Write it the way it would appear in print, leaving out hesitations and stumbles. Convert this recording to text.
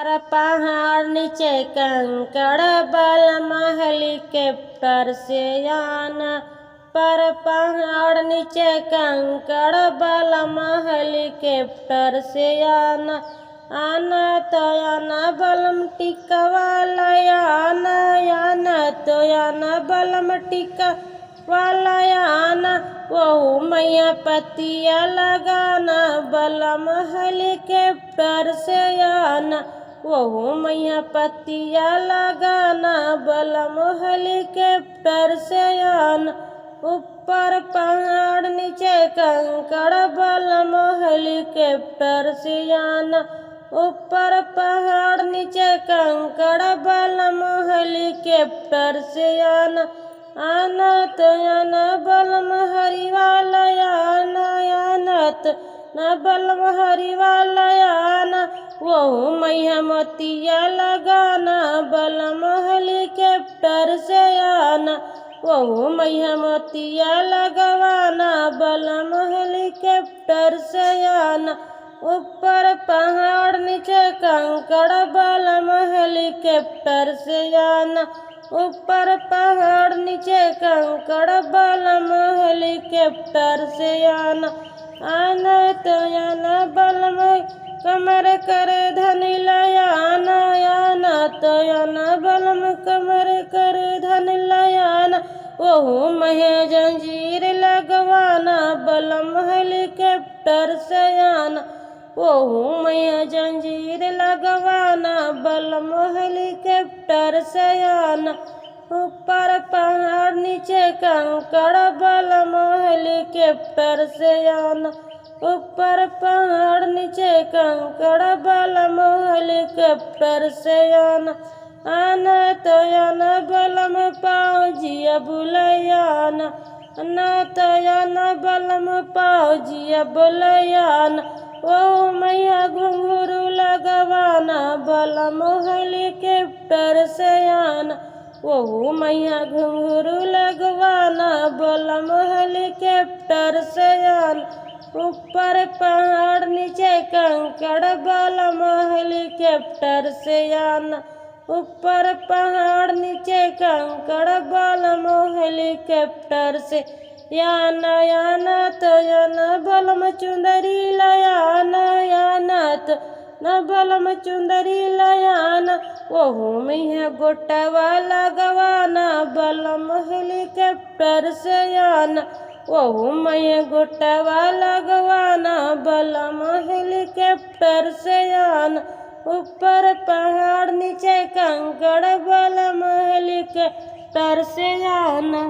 पर पहाड़ नीचे कंकड़ बलम हेलीकॉप्टर से आना। पर पहाड़ नीचे कंकड़ बलम हेलीकॉप्टर से आना। आना तो आना बलम टिका वाला आना। आना तो आना बलम टिका वाला आना। वहू मैया पतिया लगाना बलम हेलीकॉप्टर से आना। वहू मैया पतिया लगाना बलम हेलीकॉप्टर से आना। ऊपर पहाड़ नीचे कंकड़ बलम हेलीकॉप्टर से आना। ऊपर पहाड़ नीचे कंकड़ बलम हेलीकॉप्टर से आना। आना तो आना बलम हरी वाला आना। आना तो ना बलम हरी वाला आना। वहू मैया मोतिया लगाना बलम हेलीकॉप्टर से आना। वहू मैया मोतिया लगवाना बलम हेलीकॉप्टर से आना। ऊपर पहाड़ नीचे कंकड़ बलम हेलीकॉप्टर से आना। ऊपर पहाड़ नीचे कंकड़ बलम हेलीकॉप्टर से आना। आना तो आना बलम कमर कर धनी लयाना। आना तो आना बलम कमर कर धनी लयाना। वहू मैया जंजीर लगवाना बलम हेलीकॉप्टर से आना। वहू मैया जंजीर लगवाना बलम हेलीकॉप्टर से आना। ऊपर पहाड़ नीचे कंकड़ बलम हेलीकॉप्टर से आना। ऊपर पहाड़ नीचे कंकड़ बलम हेलीकॉप्टर से आना। आना तो आना बलम पाउजिया बुलैयाना। आना तो आना बलम पाउजिया बुलैयाना। वहू मैया घुंघरू लगवाना बलम हेलीकॉप्टर से आना। वहू मैया घुंघरू लगवाना बलम हेलीकॉप्टर से आना। ऊपर पहाड़ नीचे कंकड़ बलम हेलीकॉप्टर से आना। ऊपर पहाड़ नीचे कंकड़ बलम हेलीकॉप्टर से आना। आना तो आना बलम चुंदरी लयाना। आना तो न बलम चुंदरी लयाना। वहू मैया गोटवा लगवाना बलम हेलीकॉप्टर से आना। वहू मैया गोटवा लगवाना बलम हेलीकॉप्टर से आना। ऊपर पहाड़ नीचे कंकड़ बलम हेलीकॉप्टर से आना।